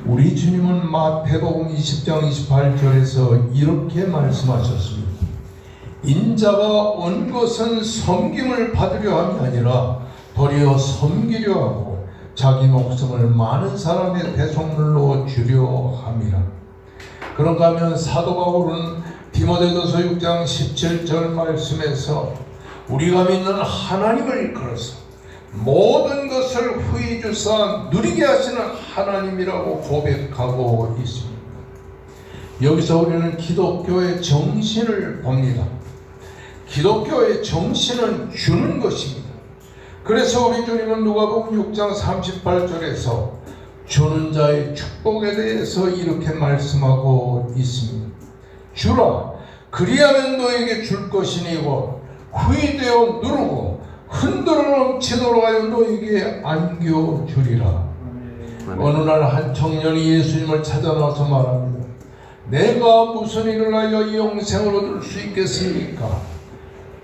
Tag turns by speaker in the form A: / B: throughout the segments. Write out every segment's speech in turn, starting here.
A: 우리 주님은 마태복음 20장 28절에서 이렇게 말씀하셨습니다. 인자가 온 것은 섬김을 받으려 함이 아니라 도리어 섬기려 하고 자기 목숨을 많은 사람의 대속물로 주려 함이라. 그런가 하면 사도 바울은 디모데전서 6장 17절 말씀에서 우리가 믿는 하나님을 일컬어서 모든 것을 후히 주사 누리게 하시는 하나님이라고 고백하고 있습니다. 여기서 우리는 기독교의 정신을 봅니다. 기독교의 정신은 주는 것입니다. 그래서 우리 주님은 누가복음 6장 38절에서 주는 자의 축복에 대해서 이렇게 말씀하고 있습니다. 주라, 그리하면 너에게 줄 것이니고 후히 되어 누르고 흔들어 넘치도록 하여 너에게 안겨주리라. 어느 날 한 청년이 예수님을 찾아 나와서 말합니다. 내가 무슨 일을 하여 이 영생을 얻을 수 있겠습니까?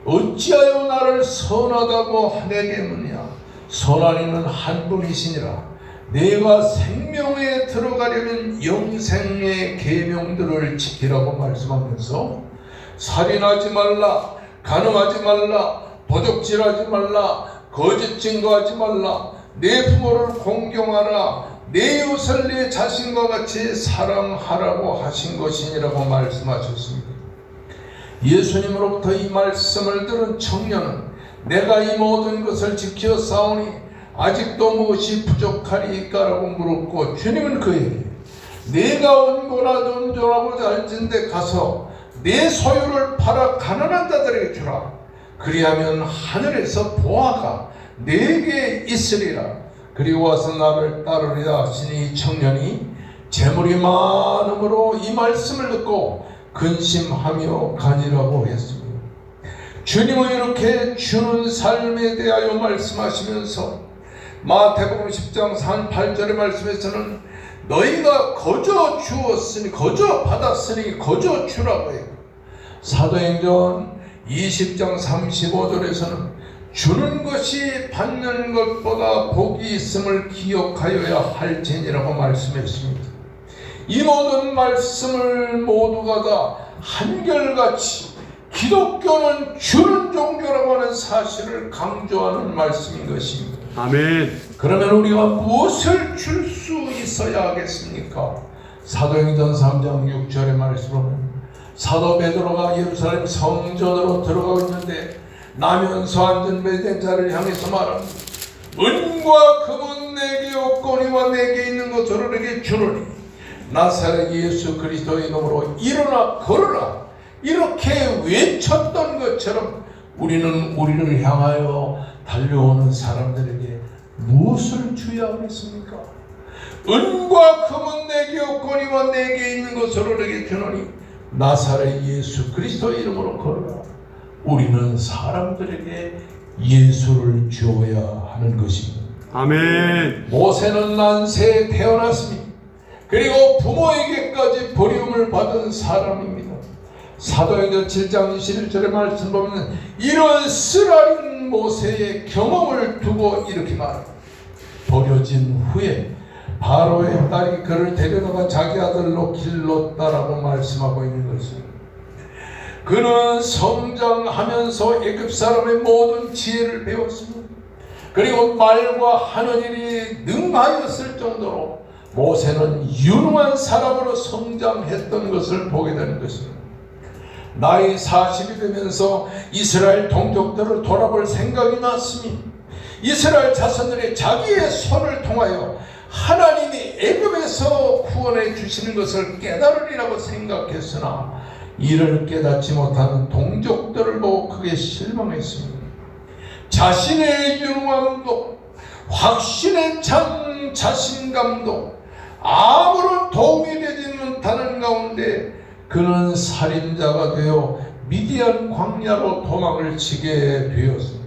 A: 어찌하여 나를 선하다고 내게 묻냐? 선한 이는 한 분이시니라. 내가 생명에 들어가려면 영생의 계명들을 지키라고 말씀하면서 살인하지 말라, 간음하지 말라, 도적질하지 말라, 거짓 증거하지 말라, 내 부모를 공경하라, 내 이웃을 내 자신과 같이 사랑하라고 하신 것이니라고 말씀하셨습니다. 예수님으로부터 이 말씀을 들은 청년은 내가 이 모든 것을 지켜 싸우니 아직도 무엇이 부족하리까? 라고 물었고, 주님은 그에게 내가 온고나 온전하고자 할진대 가서 내 소유를 팔아 가난한 자들에게 주라. 그리하면 하늘에서 보화가 내게 있으리라. 그리고 와서 나를 따르리라 하시니 이 청년이 재물이 많음으로 이 말씀을 듣고 근심하며 가니라고 했습니다. 주님은 이렇게 주는 삶에 대하여 말씀하시면서 마태복음 10장 38절의 말씀에서는 너희가 거저 주었으니 거저 받았으니 거저 주라고 해요. 사도행전 20장 35절에서는 주는 것이 받는 것보다 복이 있음을 기억하여야 할지니라고 말씀했습니다. 이 모든 말씀을 모두가 다 한결같이 기독교는 주는 종교라고 하는 사실을 강조하는 말씀인 것입니다.
B: 아멘.
A: 그러면 우리가 무엇을 줄 수 있어야 하겠습니까? 사도행전 3장 6절의 말씀으로는 사도 베드로가 예루살렘 성전으로 들어가고 있는데 나면서 앉은 베된 자를 향해서 말합니다. 은과 금은 내게 없거니와 내게 있는 것으로 내게 주노니 나사렛 예수 그리스도의 이름으로 일어나 걸어라. 이렇게 외쳤던 것처럼 우리는 우리를 향하여 달려오는 사람들에게 무엇을 줘야 하겠습니까? 은과 금은 내게 없거니와 내게 있는 것으로 내게 주노니 나사렛 예수 그리스도의 이름으로 걸어라. 우리는 사람들에게 예수를 주어야 하는 것입니다.
B: 아멘.
A: 모세는 난세에 태어났습니다. 그리고 부모에게까지 버림을 받은 사람입니다. 사도행전 7장 21절의 말씀 보면 이런 쓰라린 모세의 경험을 두고 이렇게 말합니다. 버려진 후에 바로의 딸이 그를 데려다가 자기 아들로 길렀다라고 말씀하고 있는 것입니다. 그는 성장하면서 애굽 사람의 모든 지혜를 배웠습니다. 그리고 말과 하는 일이 능하였을 정도로 모세는 유능한 사람으로 성장했던 것을 보게 되는 것입니다. 나이 40이 되면서 이스라엘 동족들을 돌아볼 생각이 났으니 이스라엘 자손들이 자기의 손을 통하여 하나님이 애굽에서 구원해 주시는 것을 깨달으리라고 생각했으나 이를 깨닫지 못하는 동족들을 보고 크게 실망했습니다. 자신의 유능함도 확신에 찬 자신감도 아무런 도움이 되지 못하는 가운데 그는 살인자가 되어 미디안 광야로 도망을 치게 되었습니다.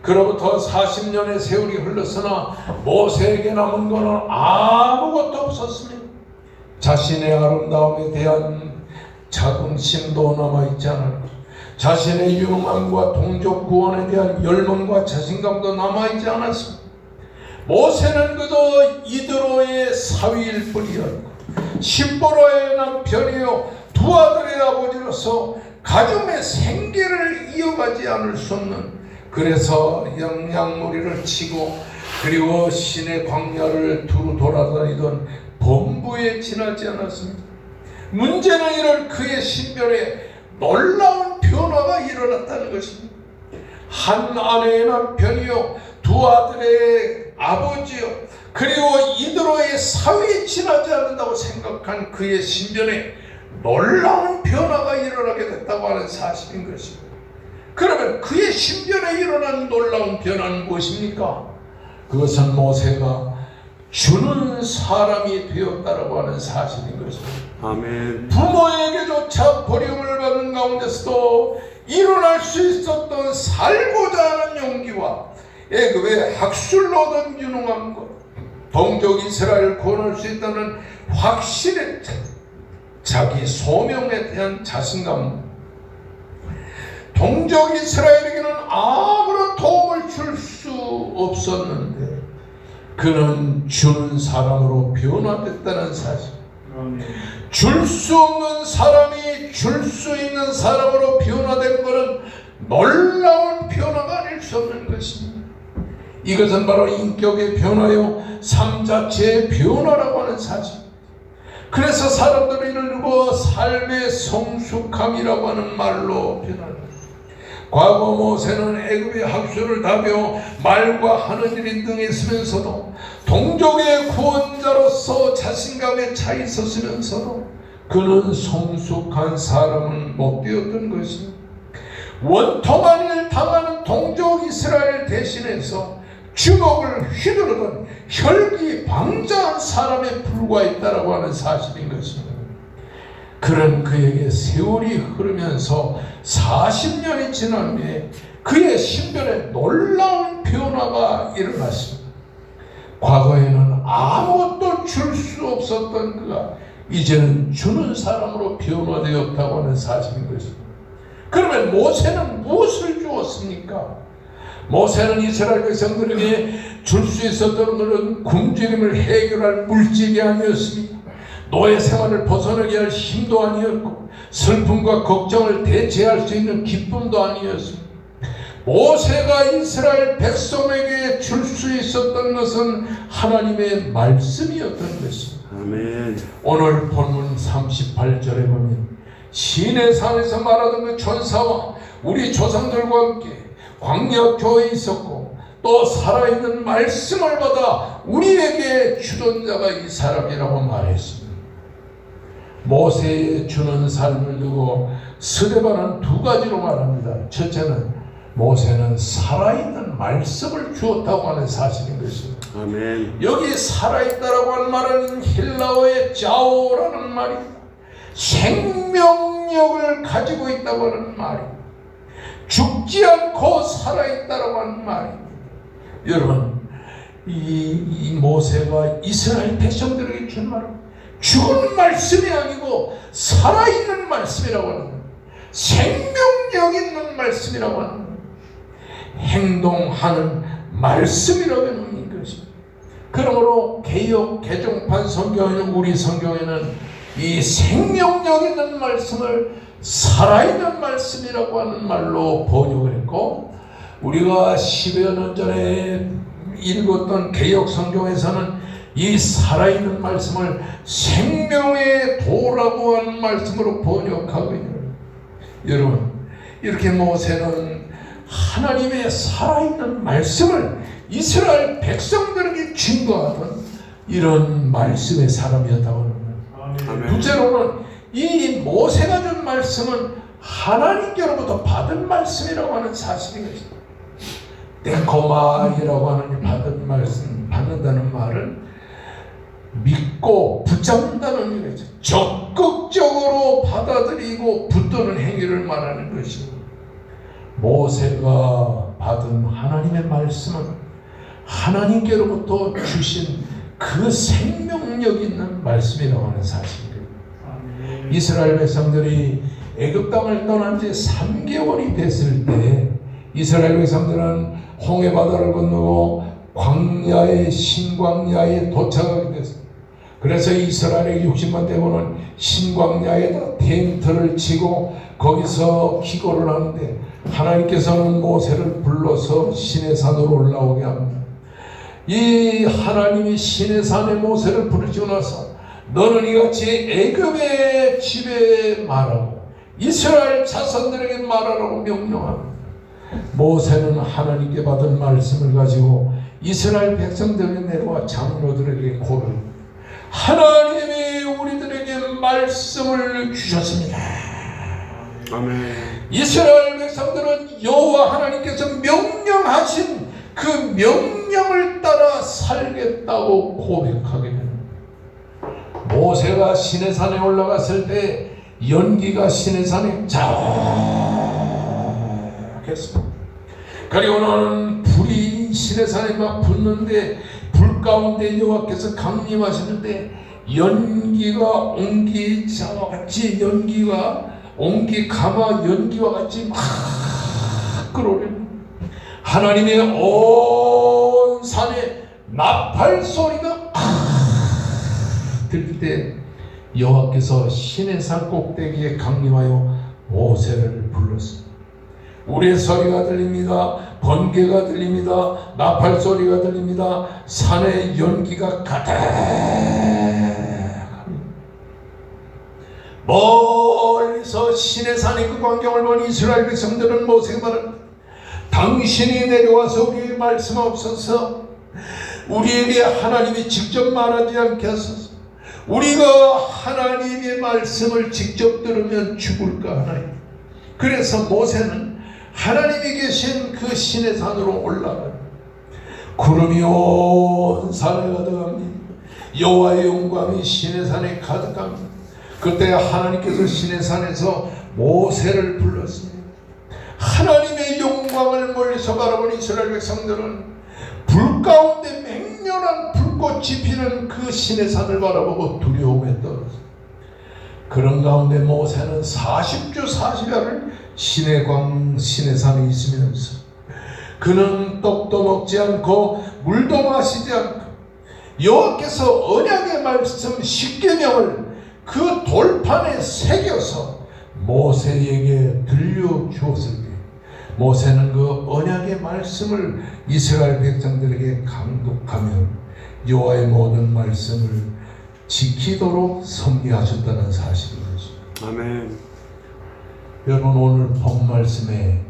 A: 그로부터 40년의 세월이 흘렀으나 모세에게 남은 것은 아무것도 없었습니다. 자신의 아름다움에 대한 자긍심도 남아있지 않았고 자신의 유능함과 동족 구원에 대한 열망과 자신감도 남아있지 않았습니다. 모세는 그저 이드로의 사위일 뿐이었고 십보로의 남편이요 두 아들의 아버지로서 가정의 생계를 이어가지 않을 수 없는, 그래서 영양무리를 치고 그리고 시내 광야를 두루 돌아다니던 범부에 지나지 않았습니다. 문제는 이런 그의 신변에 놀라운 변화가 일어났다는 것입니다. 한 아내의 남편이요 두 아들의 아버지요 그리고 이드로의 사위에 지나지 않는다고 생각한 그의 신변에 놀라운 변화가 일어나게 됐다고 하는 사실인 것입니다. 그러면 그의 신변에 일어난 놀라운 변화는 무엇입니까? 그것은 모세가 주는 사람이 되었다라고 하는 사실인 것입니다.
B: 아멘.
A: 부모에게조차 버림을 받는 가운데서도 일어날 수 있었던 살고자 하는 용기와 애굽의 학술로 얻은 유능함과 동족 이스라엘을 구원할 수 있다는 확신의 자기 소명에 대한 자신감, 동족 이스라엘에게는 아무런 도움을 줄 수 없었는데 그는 주는 사람으로 변화됐다는 사실, 줄 수 없는 사람이 줄 수 있는 사람으로 변화된 것은 놀라운 변화가 아닐 수 없는 것입니다. 이것은 바로 인격의 변화요 삶 자체의 변화라고 하는 사실. 그래서 사람들이 이를 두고 삶의 성숙함이라고 하는 말로 변합니다. 과거 모세는 애굽의 학술을 다 배워 말과 하는 일이 능했으면서도 동족의 구원자로서 자신감에 차 있었으면서도 그는 성숙한 사람은 못 되었던 것입니다. 원통한 일을 당하는 동족 이스라엘 대신해서 주먹을 휘두르던 혈기방자한 사람에 불과했다라고 하는 사실인 것입니다. 그런 그에게 세월이 흐르면서 40년이 지난 후에 그의 신변에 놀라운 변화가 일어났습니다. 과거에는 아무것도 줄 수 없었던 그가 이제는 주는 사람으로 변화되었다고 하는 사실인 것입니다. 그러면 모세는 무엇을 주었습니까? 모세는 이스라엘 백성들에게 줄 수 있었던 그런 굶주림을 해결할 물질이 아니었습니다. 노예 생활을 벗어나게 할 힘도 아니었고 슬픔과 걱정을 대체할 수 있는 기쁨도 아니었습니다. 모세가 이스라엘 백성에게 줄 수 있었던 것은 하나님의 말씀이었던 것입니다.
B: 아멘.
A: 오늘 본문 38절에 보면 시내산에서 말하던 그 천사와 우리 조상들과 함께 광야 교회에 있었고 또 살아있는 말씀을 받아 우리에게 주던 자가 이 사람이라고 말했습니다. 모세의 주는 삶을 두고 스데반은 두 가지로 말합니다. 첫째는 모세는 살아있는 말씀을 주었다고 하는 사실인 것입니다.
B: 아멘.
A: 여기 살아있다라고 하는 말은 헬라어의 자오라는 말입니다. 생명력을 가지고 있다고 하는 말입니다. 죽지 않고 살아있다라고 하는 말입니다. 여러분, 이 모세가 이스라엘 백성들에게 준 말은 죽은 말씀이 아니고 살아있는 말씀이라고 하는 거예요. 생명력 있는 말씀이라고 하는 거예요. 행동하는 말씀이라고 하는 것입니다. 그러므로 개역 개정판 성경에는, 우리 성경에는 이 생명력 있는 말씀을 살아있는 말씀이라고 하는 말로 번역을 했고, 우리가 10여 년 전에 읽었던 개역 성경에서는 이 살아있는 말씀을 생명의 도라고 하는 말씀으로 번역하고 있는 거예요. 여러분, 이렇게 모세는 하나님의 살아있는 말씀을 이스라엘 백성들에게 증거하던 이런 말씀의 사람이었다고 합니다. 둘째로는 이 모세가 준 말씀은 하나님께로부터 받은 말씀이라고 하는 사실인 것입니다. 땡코마이라고 하는 받은 말씀, 받는다는 말은 믿고 붙잡는다는 얘기죠. 적극적으로 받아들이고 붙드는 행위를 말하는 것입니다. 모세가 받은 하나님의 말씀은 하나님께로부터 주신 그 생명력 있는 말씀이라고 하는 사실입니다. 이스라엘 백성들이 애굽 땅을 떠난 지 3개월이 됐을 때 이스라엘 백성들은 홍해 바다를 건너고 광야의 신광야에 도착하게 됐습니다. 그래서 이스라엘의 60만 대군은 신광야에다 텐트를 치고 거기서 기도를 하는데 하나님께서는 모세를 불러서 시내산으로 올라오게 합니다. 이 하나님이 시내산에 모세를 부르시고 나서 너는 이같이 애굽의 집에 말하고 이스라엘 자손들에게 말하라고 명령합니다. 모세는 하나님께 받은 말씀을 가지고 이스라엘 백성들에게 내려와 장로들에게 고백합니다. 하나님이 우리들에게 말씀을 주셨습니다.
B: 아멘.
A: 이스라엘 백성들은 여호와 하나님께서 명령하신 그 명령을 따라 살겠다고 고백하게 됩니다. 모세가 시내산에 올라갔을 때 연기가 시내산에 자욱했습니다. 그리고는 불이 시내산에 막 붙는데 불 가운데 여호와께서 강림하시는데 연기가 옹기와 같이 옹기 가마 연기와 같이 막 끌어오릅니다. 하나님의 온 산에 나팔 소리가 들릴 때 여호와께서 시내산 꼭대기에 강림하여 모세를 불렀습니다. 우리의 소리가 들립니다. 번개가 들립니다. 나팔 소리가 들립니다. 산에 연기가 가득합니다. 멀리서 시내산의 그 광경을 본 이스라엘 백성들은 모세가 말합니다. 당신이 내려와서 우리에게 말씀하옵소서. 우리에게 하나님이 직접 말하지 않게 하소서. 우리가 하나님의 말씀을 직접 들으면 죽을까 하나요. 그래서 모세는 하나님이 계신 그 시내산으로 올라가요. 구름이 온 산에 가득합니다. 여호와의 영광이 시내산에 가득합니다. 그때 하나님께서 시내산에서 모세를 불렀습니다. 하나님의 영광을 멀리서 바라본 이스라엘 백성들은 불 가운데 맹렬한 불꽃이 피는 그 시내산을 바라보고 두려움에 떨었습니다. 그런 가운데 모세는 40주 40야를 시내산에 있으면서 그는 떡도 먹지 않고 물도 마시지 않고 여호와께서 언약의 말씀 십계명을 그 돌판에 새겨서 모세에게 들려주었을 때 모세는 그 언약의 말씀을 이스라엘 백성들에게 강독하며 여호와의 모든 말씀을 지키도록 섭리하셨다는 사실입니다.
B: 아멘.
A: 여러분, 오늘 본 말씀에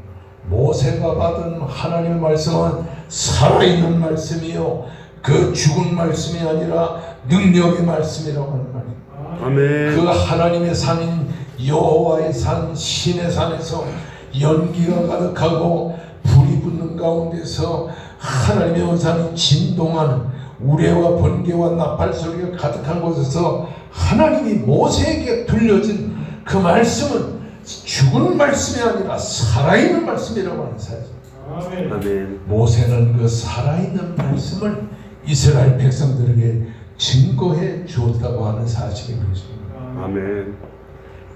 A: 모세가 받은 하나님의 말씀은 살아있는 말씀이요 그 죽은 말씀이 아니라 능력의 말씀이라고 하는 말입니다.
B: 아멘.
A: 그 하나님의 산인 여호와의 산 시내산에서 연기가 가득하고 불이 붙는 가운데서 하나님의 원산이 진동하는 우레와 번개와 나팔 소리가 가득한 곳에서 하나님이 모세에게 들려진 그 말씀은 죽은 말씀이 아니라 살아있는 말씀이라고 하는 사실.
B: 아멘.
A: 모세는 그 살아있는 말씀을 이스라엘 백성들에게 증거해 주었다고 하는 사실인 것입니다.
B: 아멘.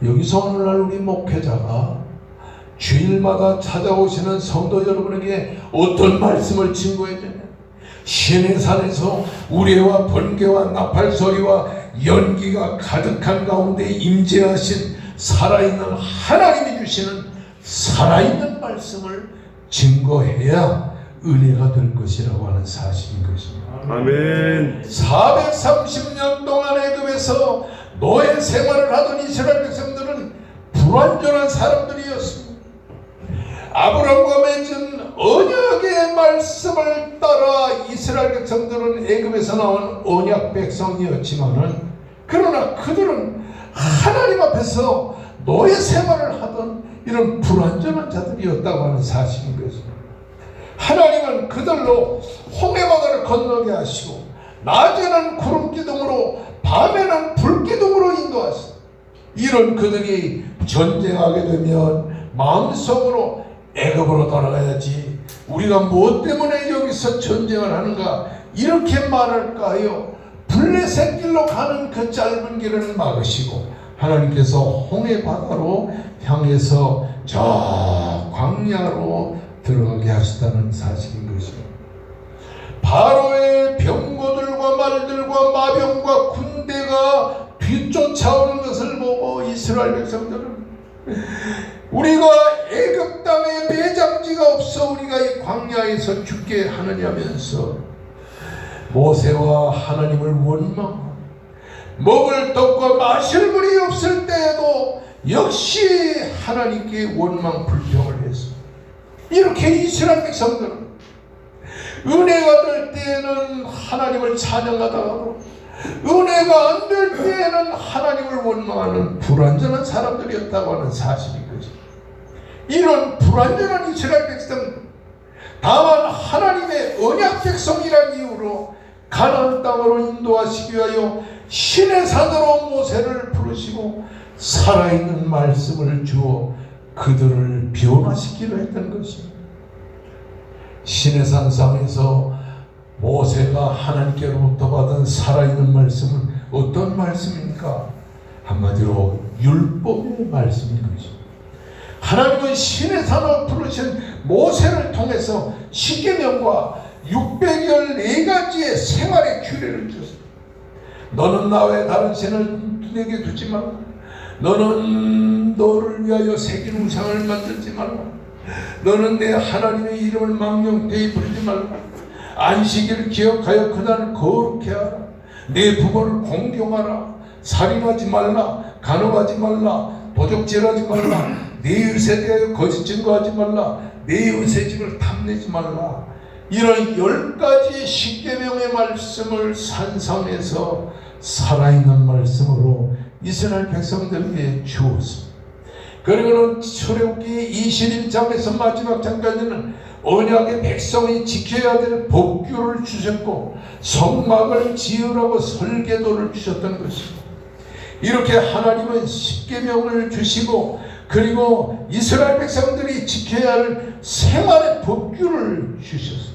A: 여기서 오늘날 우리 목회자가 주일마다 찾아오시는 성도 여러분에게 어떤 말씀을 증거해 주냐? 시내산에서 우레와 번개와 나팔 소리와 연기가 가득한 가운데 임재하신 살아있는 하나님이 주시는 살아있는 말씀을 증거해야 은혜가 될 것이라고 하는 사실인 것입니다.
B: 아멘.
A: 430년 동안 애굽에서 노예 생활을 하던 이스라엘 백성들은 불완전한 사람들이었습니다. 아브라함과 맺은 언약의 말씀을 따라 이스라엘 백성들은 애굽에서 나온 언약 백성이었지만은 그러나 그들은 하나님 앞에서 노예 생활을 하던 이런 불완전한 자들이었다고 하는 사실인 것입니다. 하나님은 그들로 홍해바다를 건너게 하시고 낮에는 구름기둥으로 밤에는 불기둥으로 인도하시고 이런 그들이 전쟁하게 되면 마음속으로 애굽으로 돌아가야지 우리가 무엇 때문에 여기서 전쟁을 하는가 이렇게 말할까요? 블레셋 길로 가는 그 짧은 길을 막으시고 하나님께서 홍해바다로 향해서 저 광야로 들어가게 하시다는 사실인 것입니다. 바로 말들과 마병과 군대가 뒤쫓아오는 것을 보고 이스라엘 백성들은 우리가 애굽 땅에 매장지가 없어 우리가 이 광야에서 죽게 하느냐면서 모세와 하나님을 원망하고 먹을 떡과 마실 물이 없을 때에도 역시 하나님께 원망 불평을 했어. 이렇게 이스라엘 백성들은 은혜가 될 때에는 하나님을 찬양하다가도 은혜가 안 될 때에는 하나님을 원망하는 불완전한 사람들이었다고 하는 사실인 거죠. 이런 불완전한 이스라엘 백성, 다만 하나님의 언약 백성이라는 이유로 가나안 땅으로 인도하시기 위하여 신의 산으로 모세를 부르시고 살아있는 말씀을 주어 그들을 변화시키려 했던 것입니다. 신의 산상에서 모세가 하나님께로부터 받은 살아있는 말씀은 어떤 말씀입니까? 한마디로 율법의 말씀인 것입니다. 하나님은 신의 산으로 부르신 모세를 통해서 십계명과 614가지의 생활의 규례를 주셨습니다. 너는 나 외에 다른 신을 내게 두지 말라. 너는 너를 위하여 새긴 우상을 만들지 말라. 너는 내 하나님의 이름을 망령되이 부르지 말라. 안식일을 기억하여 그날을 거룩히 하라. 내 부모를 공경하라. 살인하지 말라. 간음하지 말라. 도적질하지 말라. 내 의에 대하여 거짓 증거하지 말라. 내 의의 집을 탐내지 말라. 이런 10가지 십계명의 말씀을 산상에서 살아있는 말씀으로 이스라엘 백성들에게 주었습니다. 그리고는 출애굽기 21장에서 마지막 장까지는 언약의 백성이 지켜야 될 법규를 주셨고 성막을 지으라고 설계도를 주셨던 것입니다. 이렇게 하나님은 십계명을 주시고 그리고 이스라엘 백성들이 지켜야 할 생활의 법규를 주셨습니다.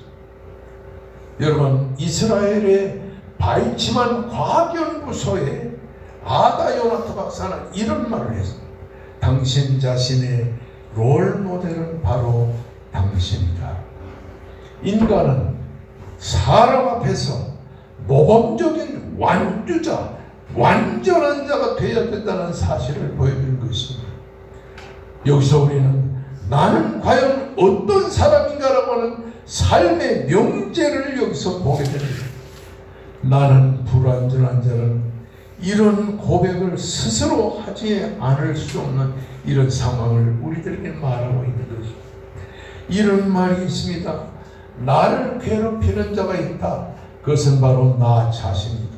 A: 여러분, 이스라엘의 바이치만 과학연구소에 아다 요나트 박사는 이런 말을 했습니다. 당신 자신의 롤모델은 바로 당신이다. 인간은 사람 앞에서 모범적인 완주자, 완전한 자가 되어야 된다는 사실을 보여주는 것입니다. 여기서 우리는 나는 과연 어떤 사람인가라고 하는 삶의 명제를 여기서 보게 됩니다. 나는 불완전한 자는 이런 고백을 스스로 하지 않을 수 없는 이런 상황을 우리들에게 말하고 있는 것입니다. 이런 말이 있습니다. 나를 괴롭히는 자가 있다. 그것은 바로 나 자신이다.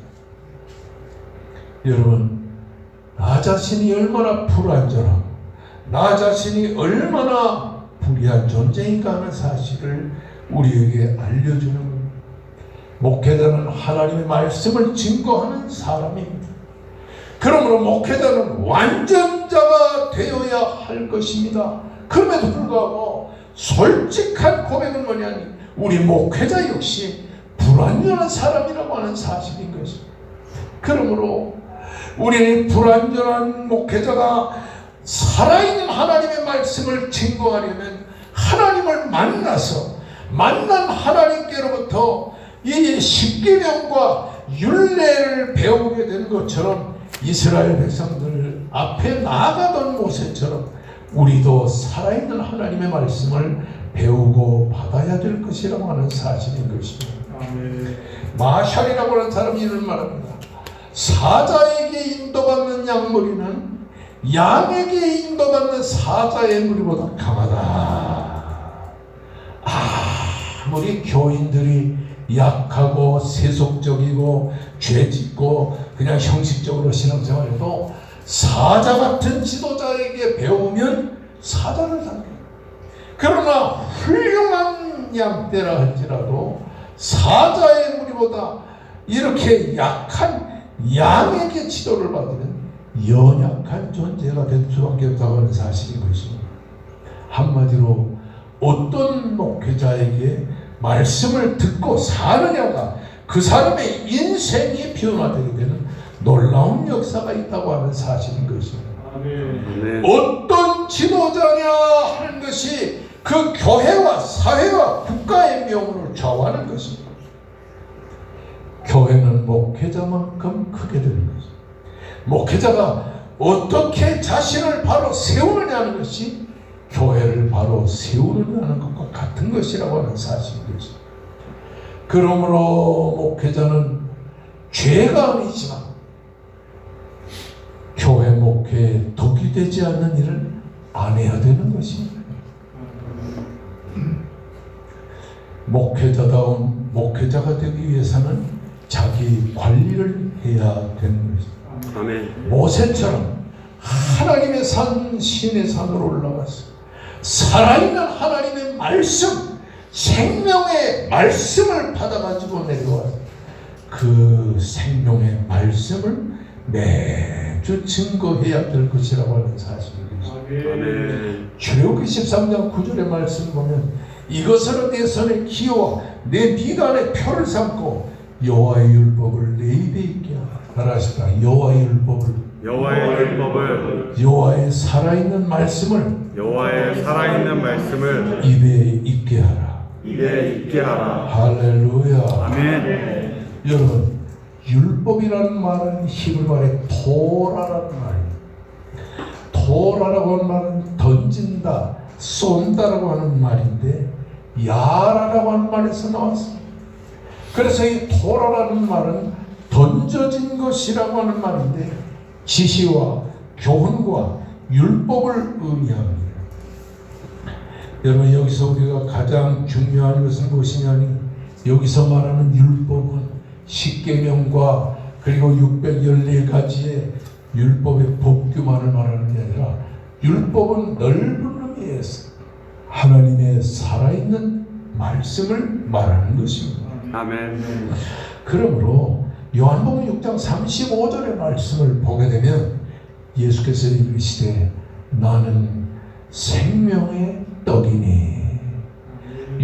A: 여러분, 나 자신이 얼마나 불완전하고 나 자신이 얼마나 불의한 존재인가 하는 사실을 우리에게 알려주는 겁니다. 목회자는 하나님의 말씀을 증거하는 사람입니다. 그러므로 목회자는 완전자가 되어야 할 것입니다. 그럼에도 불구하고 솔직한 고백은 뭐냐니 우리 목회자 역시 불완전한 사람이라고 하는 사실인 것입니다. 그러므로 우리는 불완전한 목회자가 살아있는 하나님의 말씀을 증거하려면 하나님을 만나서 만난 하나님께로부터 이 십계명과 율례를 배우게 된 것처럼 이스라엘 백성들 앞에 나아가던 모세처럼 우리도 살아있는 하나님의 말씀을 배우고 받아야 될 것이라고 하는 사실인 것입니다.
B: 아멘.
A: 마샬이라고 하는 사람이 이런 말합니다. 사자에게 인도받는 양머리는 양에게 인도받는 사자의 무리보다 강하다. 아무리 교인들이 약하고 세속적이고 죄짓고 그냥 형식적으로 신앙생활해도 사자 같은 지도자에게 배우면 사자를 삼게. 그러나 훌륭한 양떼라 할지라도 사자의 무리보다 이렇게 약한 양에게 지도를 받으면 연약한 존재가 될 수밖에 없다고 하는 사실인 것입니다. 한마디로 어떤 목회자에게 말씀을 듣고 사느냐가 그 사람의 인생이 변화되게 되는 놀라운 역사가 있다고 하는 사실인 것입니다.
B: 아멘.
A: 어떤 지도자냐 하는 것이 그 교회와 사회와 국가의 명운을 좌우하는 것입니다. 교회는 목회자만큼 크게 되는 것입니다. 목회자가 어떻게 자신을 바로 세우느냐는 것이 교회를 바로 세우느냐는 것과 같은 것이라고 하는 사실이죠. 그러므로 목회자는 죄가 아니지만 교회 목회에 독이 되지 않는 일을 안 해야 되는 것입니다. 목회자다운 목회자가 되기 위해서는 자기 관리를 해야 되는 것입니다.
B: 아멘.
A: 모세처럼 하나님의 산 신의 산으로 올라가서 살아있는 하나님의 말씀, 생명의 말씀을 받아가지고 내려와서 그 생명의 말씀을 매주 증거해야 될 것이라고 하는 사실입니다.
B: 아멘.
A: 출애굽기 13장 9절의 말씀 보면 이것으로 내 손에 기어와 내 미간에 표를 삼고 여호와의 율법을 내 입에 있게 하라 하시다. 여호와의 율법을,
B: 여호와의 율법을,
A: 여호와의 살아있는 말씀을
B: 여호와의 살아있는 말씀을
A: 입에 있게 하라.
B: 입에 있게 하라.
A: 할렐루야.
B: 아멘.
A: 여러분, 율법이라는 말은 히브리말의 토라라는 말이에요. 토라라고 하는 말은 던진다, 쏜다라고 하는 말인데 야라라고 하는 말에서 나왔습니다. 그래서 이 토라라는 말은 던져진 것이라고 하는 말인데 지시와 교훈과 율법을 의미합니다. 여러분, 여기서 우리가 가장 중요한 것은 무엇이냐니 여기서 말하는 율법은 십계명과 그리고 614가지의 율법의 법규만을 말하는 게 아니라 율법은 넓은 의미에서 하나님의 살아있는 말씀을 말하는 것입니다.
B: 아멘.
A: 그러므로 요한복음 6장 35절의 말씀을 보게 되면 예수께서 이르시되 나는 생명의 떡이니.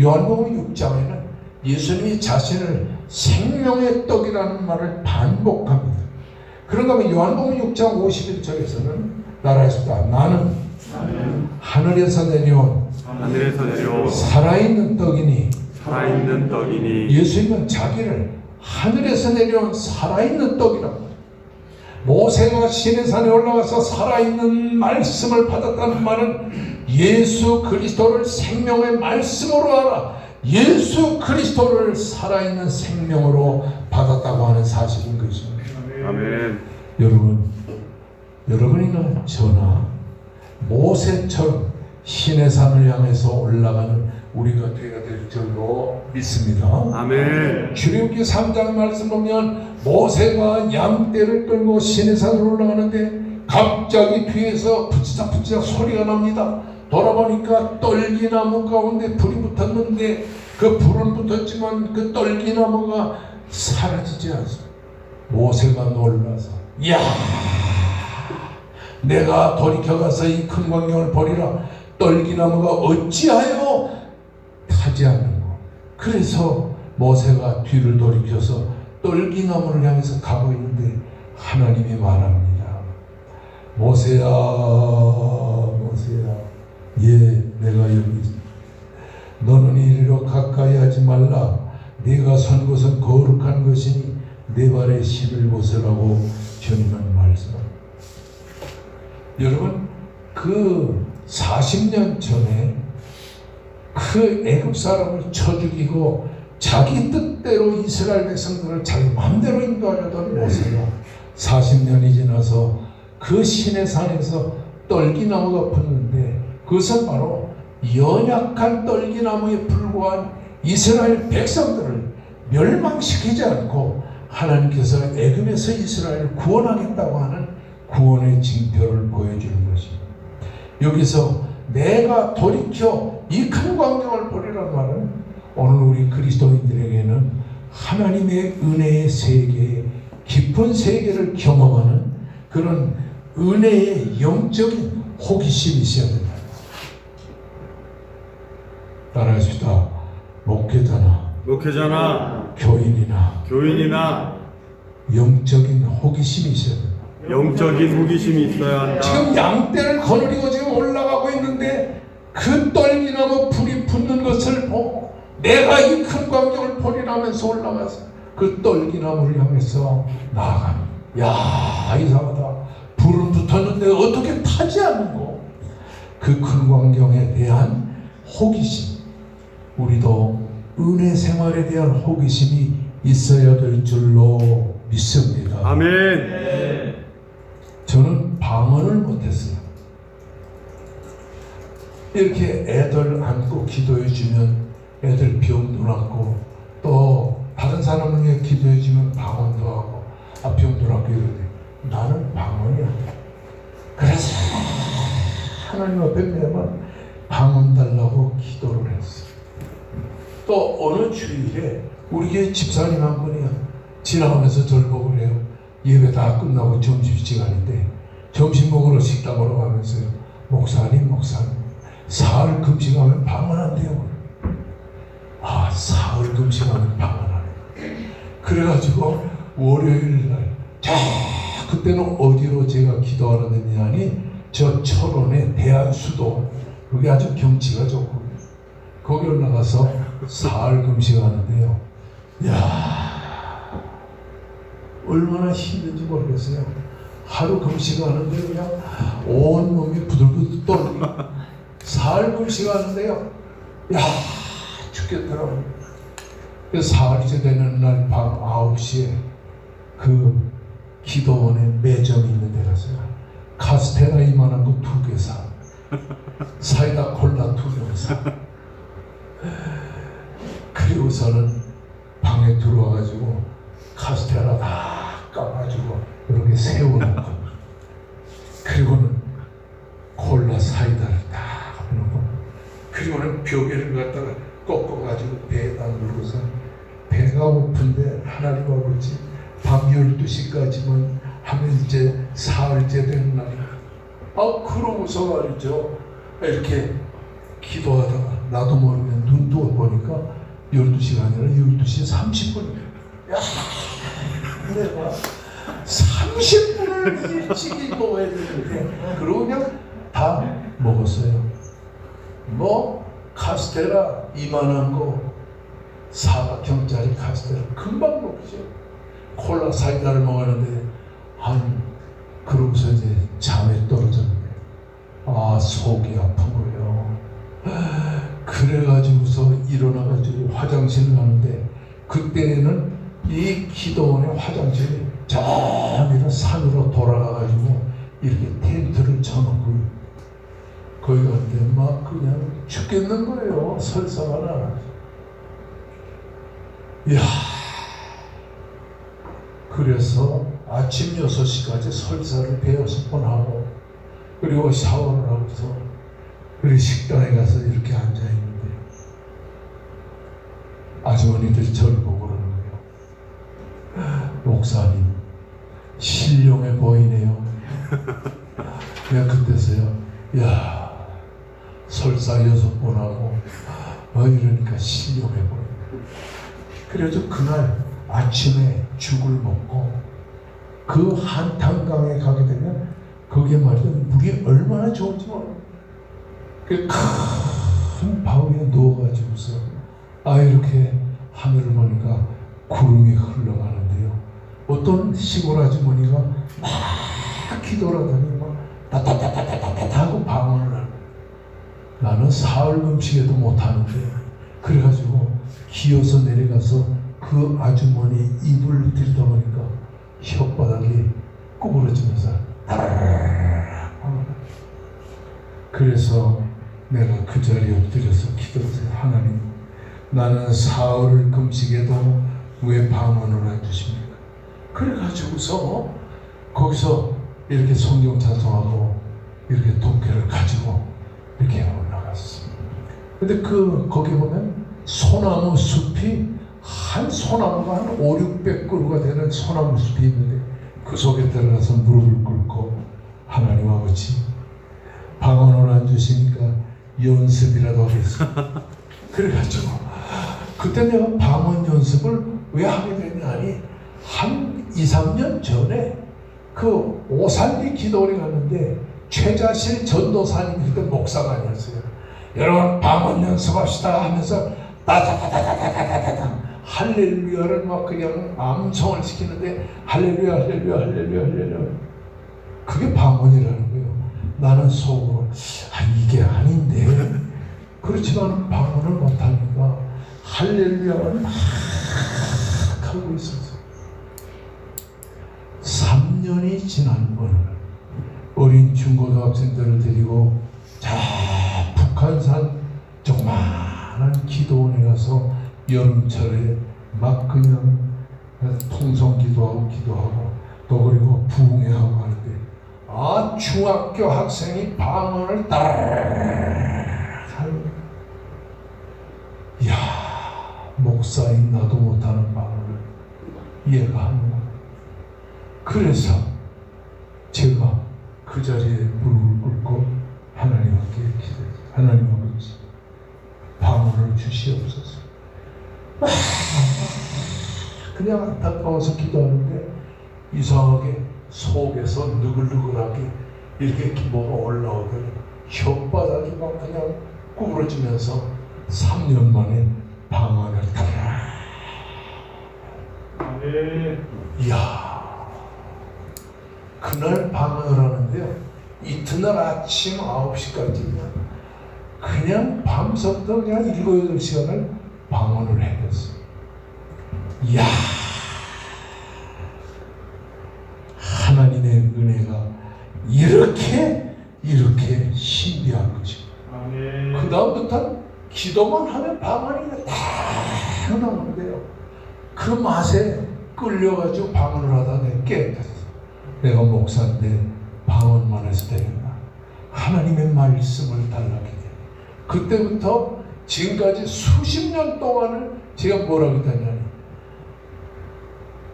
A: 요한복음 6장에는 예수님이 자신을 생명의 떡이라는 말을 반복합니다. 그런가 하면 요한복음 6장 51절에서는 나라에서다 나는 하늘에서 내려온 살아있는 떡이니.
B: 살아있는 떡이니.
A: 예수님은 자기를 하늘에서 내려온 살아있는 떡이라고. 모세가 시내산에 올라가서 살아있는 말씀을 받았다는 말은 예수 그리스도를 생명의 말씀으로 알아. 예수 그리스도를 살아있는 생명으로 받았다고 하는 사실인 것입니다.
B: 아멘.
A: 여러분이나 저나 모세처럼 시내산을 향해서 올라가는 우리가 되어야 될 줄로 믿습니다.
B: 아멘.
A: 출애굽기 3장 말씀 보면 모세가 양떼를 끌고 시내산으로 올라가는데 갑자기 뒤에서 부치작 소리가 납니다. 돌아보니까 떨기나무 가운데 불이 붙었는데 그 불은 붙었지만 그 떨기나무가 사라지지 않습니다. 모세가 놀라서 야, 내가 돌이켜가서 이 큰 광경을 보리라. 떨기나무가 어찌하여 타지 않는고. 그래서 모세가 뒤를 돌이켜서 떨기나무를 향해서 가고 있는데 하나님이 말합니다. 모세야, 모세야, 내가 여기 있습니다. 너는 이리로 가까이 하지 말라. 네가 선 곳은 거룩한 것이니 내 발에 신을 벗으라고 주님은 말씀합니다. 여러분, 그 40년 전에 그 애굽 사람을 쳐 죽이고 자기 뜻대로 이스라엘 백성들을 자기 마음대로 인도하려던 모세가 40년이 지나서 그 시내산에서 떨기나무가 붙는데 그것은 바로 연약한 떨기나무에 불과한 이스라엘 백성들을 멸망시키지 않고 하나님께서 애굽에서 이스라엘을 구원하겠다고 하는 구원의 징표를 보여주는 것입니다. 여기서 내가 돌이켜 이 큰 광경을 보리라는 말은 오늘 우리 그리스도인들에게는 하나님의 은혜의 세계, 깊은 세계를 경험하는 그런 은혜의 영적인 호기심이 있어야 된다. 따라하십시다. 목회자나 교인이나 영적인 호기심이 있어야 된다.
B: 영적인 호기심이 있어야 한다.
A: 지금 양떼를 거느리고 지금 올라가고 있는데 그 떨기나무 불이 붙는 것을 보고 내가 이 큰 광경을 보리라면서 올라가서 그 떨기나무를 향해서 나아가는. 야, 이상하다. 불은 붙었는데 어떻게 타지 않는고? 그 큰 광경에 대한 호기심. 우리도 은혜 생활에 대한 호기심이 있어야 될 줄로 믿습니다.
B: 아멘.
A: 저는 방언을 못했어요. 이렇게 애들 안고 기도해 주면 애들 병도 낫고, 또 다른 사람을 위해 기도해 주면 방언도 하고 병도 낫고 이러는데 나는 방언이 안 돼. 그래서 하나님 앞에 매번 방언 달라고 기도를 했어요. 또 어느 주일에 우리 교회 집사님 한 분이 지나가면서 저를 보고 그래요. 예배 다 끝나고 점심시간인데 점심 먹으러 식당으로 가면서요. 목사님 사흘 금식하면 방언 안 돼요. 아, 사흘 금식하면 방언 안 해요. 그래가지고 월요일 날 그때는 어디로 제가 기도하는 데냐니 저 철원의 대한수도, 그게 아주 경치가 좋고 거기 올라가서 사흘 금식하는데요. 야, 얼마나 힘든지 모르겠어요. 하루 금식하는데 그냥 온 몸이 부들부들 떨리고 사흘 금식하는데요. 야, 죽겠더라고요. 사흘째 되는 날 밤 9시에 그 기도원에 매점이 있는 데 가서요. 카스테라 이만한 거 2개 사, 사이다 콜라 2병 사. 그리고서는 방에 들어와가지고 카스테라 다 까가지고 이렇게 세워놓고, 그리고는 콜라 사이다를 다 해놓고, 그리고는 벽에를 갖다가 꺾어가지고 배에다 물고서 배가 고픈데 하나님 아버지 밤 12시까지만 하면 이제 사흘째 되는 날이야. 그러고서 말이죠. 이렇게 기도하다가 나도 모르게 눈 뜨고 보니까 12시가 아니라 12시 30분이야. 야, 내가 30분을 일찍 먹어야 되는데, 그러고 그냥 다 먹었어요. 카스테라 이만한 거, 사각형짜리 카스테라 금방 먹죠. 콜라 사이다를 먹었는데 그러고서 이제 잠에 떨어졌는데 속이 아픈 거예요. 그래가지고서 일어나가지고 화장실을 가는데, 그때는 이 기도원의 화장실이 저기로 산으로 돌아가가지고 이렇게 텐트를 쳐놓고 거기 갔는데 막 그냥 죽겠는 거예요. 설사가 나. 이야. 그래서 아침 6시까지 설사를 106번 하고, 그리고 샤워를 하고서 그리고 식당에 가서 이렇게 앉아있는데 아주머니들이 저를 보고 그러는 거예요. 목사님, 신령해 보이네요. 내가 그때서요, 야, 설사 6번 하고 이러니까 신령해 보이네. 그래서 그날 아침에 죽을 먹고 그 한탄강에 가게 되면 거기에 말이죠, 물이 얼마나 좋은지 몰라요. 그 큰 바위에 누워가지고서 이렇게 하늘을 보니까 구름이 흘러가는데요. 어떤 시골 아주머니가 막 기도를 하더니 막 따따따따따따 하고 방언을 하는 거예요. 나는 사흘 금식에도 못하는데, 그래가지고 기어서 내려가서 그 아주머니 입을 들여다보니까 혓바닥이 구부러지면서 그래서 내가 그 자리에 엎드려서 기도했어요. 하나님, 나는 사흘 금식에도 왜 방언을 안 주십니까? 그래가지고서 거기서 이렇게 성경 찬송하고 이렇게 독해를 가지고 이렇게 올라갔어. 근데 거기 보면 소나무 숲이, 한 소나무가 한 500-600그루가 되는 소나무 숲이 있는데 그 속에 들어가서 무릎을 꿇고, 하나님 아버지, 방언을 안 주시니까 연습이라도 하겠습니다. 그래가지고 그때 내가 방언 연습을 왜 하게 됐냐니, 한 2-3년 전에 그 오산리 기도원에 갔는데 최자실 전도사님이 그때 목사가 아니었어요. 여러분 방언 연습합시다 하면서 따다다다다다다다 할렐루야를 막 그냥 암송을 시키는데 할렐루야 할렐루야 할렐루야 할렐루야 그게 방언이라는 거예요. 나는 속으로 이게 아닌데 그렇지만 방언을 못하니까 할렐루야를 막 하고 있었어요. 3년이 지난 어느 날 어린 중고등학생들을 데리고 북한산 조그마한 기도원에 가서 여름철에 막 그냥 통성 기도하고 또 그리고 부흥회하고 하는데 중학교 학생이 방언을 하는 이야 목사인 나도 못하는 방언을 얘가 하는 거야. 그래서 제가 그 자리에 무릎을 꿇고 하나님께 기도했어요. 하나님 아버지 방언을 주시옵소서. 그냥 안타까워서 기도하는데 이상하게 속에서 느글느글하게 이렇게 뭐가 올라오더니 혓바닥이 막 그냥 구부러지면서 3년 만에 방언을 따라. 이야 그날 방언을 하는데요 이튿날 아침 9시까지면 그냥 밤새부터 그냥 7, 8시간을 방언을 해냈어요. 이야 하나님의 은혜가 이렇게 신비한 거죠. 그 다음부터는 기도만 하면 방언이 다 나오는데요 그 맛에 끌려가지고 방언을 하다 내가 깨끗했어. 내가 목사인데 방언만 해서 되겠나. 하나님의 말씀을 달라게 돼. 그때부터 지금까지 수십 년 동안을 제가 뭐라고 했냐면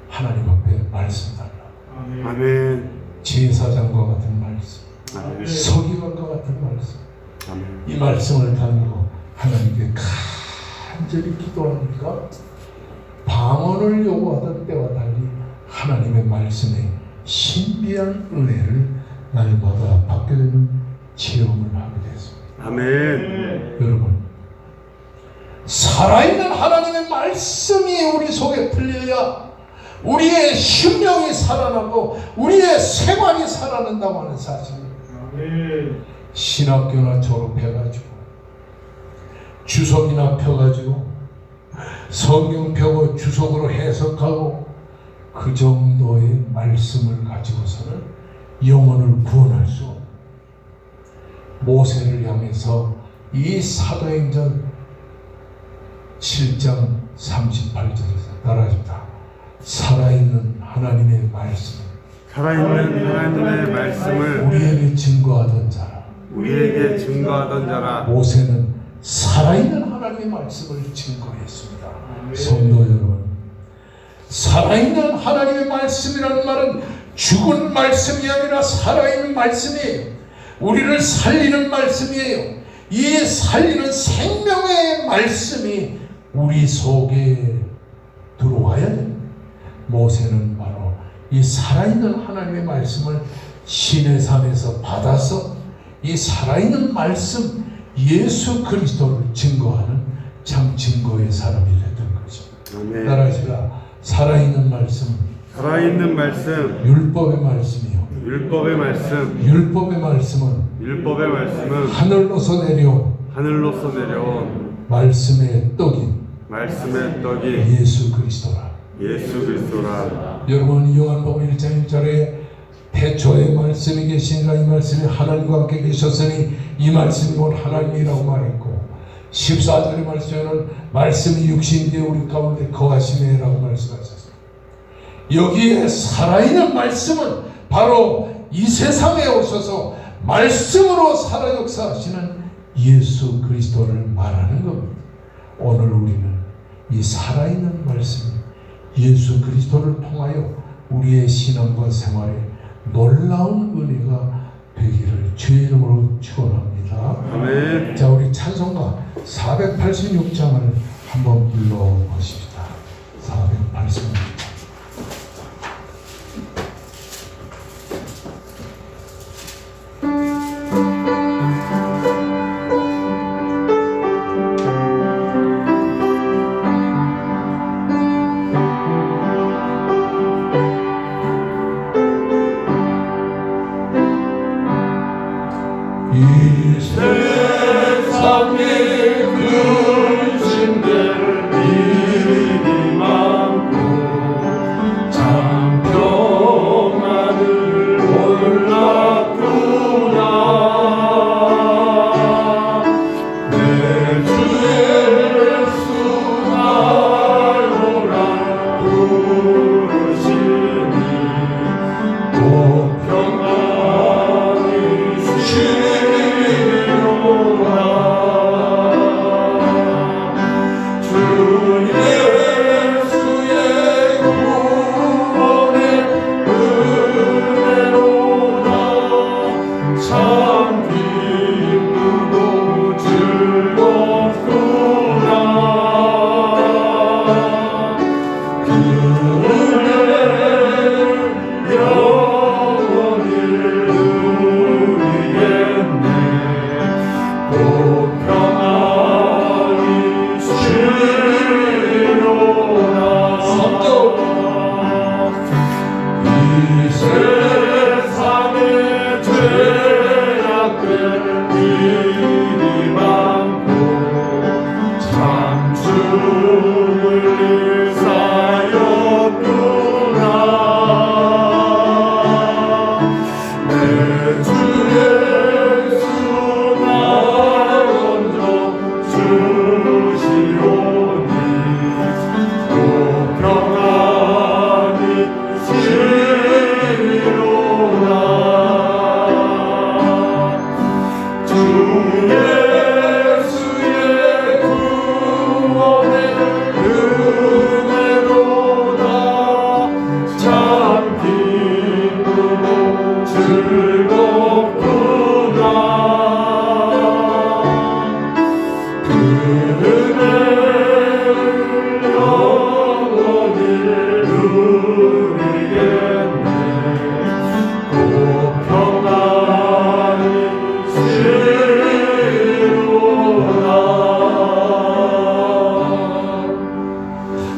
A: 하나님 앞에 말씀 달라.
B: 아멘.
A: 제사장과 같은 말씀,
B: 아멘.
A: 서기관과 같은 말씀.
B: 아멘.
A: 이 말씀을 달고 하나님께 간절히 기도하니까 방언을 요구하던 때와 달리 하나님의 말씀에 신비한 은혜를 날마다 받게 되는 체험을 하게 됐습니다.
B: 아멘.
A: 여러분 살아있는 하나님의 말씀이 우리 속에 들려야 우리의 심령이 살아나고 우리의 생활이 살아난다고 하는 사실입니다. 신학교나 졸업해가지고 주석이나 펴가지고 성경 펴고 주석으로 해석하고 그 정도의 말씀을 가지고서는 영혼을 구원할 수 없는 모세를 향해서 이 사도행전 7장 38절에서 따라합니다. 살아있는 하나님의 말씀
B: 살아있는 하나님의 말씀을
A: 우리에게 증거하던 자라. 모세는 살아있는 하나님의 말씀을 증거했습니다. 성도 여러분, 살아있는 하나님의 말씀이라는 말은 죽은 말씀이 아니라 살아있는 말씀이에요. 우리를 살리는 말씀이에요. 이 살리는 생명의 말씀이 우리 속에 들어와야 됩니다. 모세는 바로 이 살아있는 하나님의 말씀을 시내산에서 받아서 이 살아있는 말씀 예수 그리스도를 증거하는 참 증거의 사람이 됐던 것입니다. 따라하시라. 살아있는 말씀,
B: 살아있는 말씀,
A: 율법의 말씀이요.
B: 율법의 말씀,
A: 율법의 말씀은 하늘로서 내려온 말씀의 떡인 예수 그리스도라. 여러분 요한복음 1장 1절에 태초에 말씀이 계시니라. 이 말씀이 하나님과 함께 계셨으니 이 말씀이 곧 하나님이라고 말했고 14절의 말씀에는 말씀이 육신이 되어 우리 가운데 거하시네라고 말씀하셨습니다. 여기에 살아있는 말씀은 바로 이 세상에 오셔서 말씀으로 살아 역사하시는 예수 그리스도를 말하는 겁니다. 오늘 우리는 이 살아있는 말씀 예수 그리스도를 통하여 우리의 신앙과 생활에 놀라운 은혜가 되기를 주의 이름으로 축원합니다.
B: 아멘.
A: 자, 우리 찬송가 486장을 한번 불러보십시다. 486장.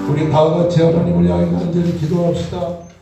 A: 우리 다 같이 하나님을 향해 간절히 기도합시다.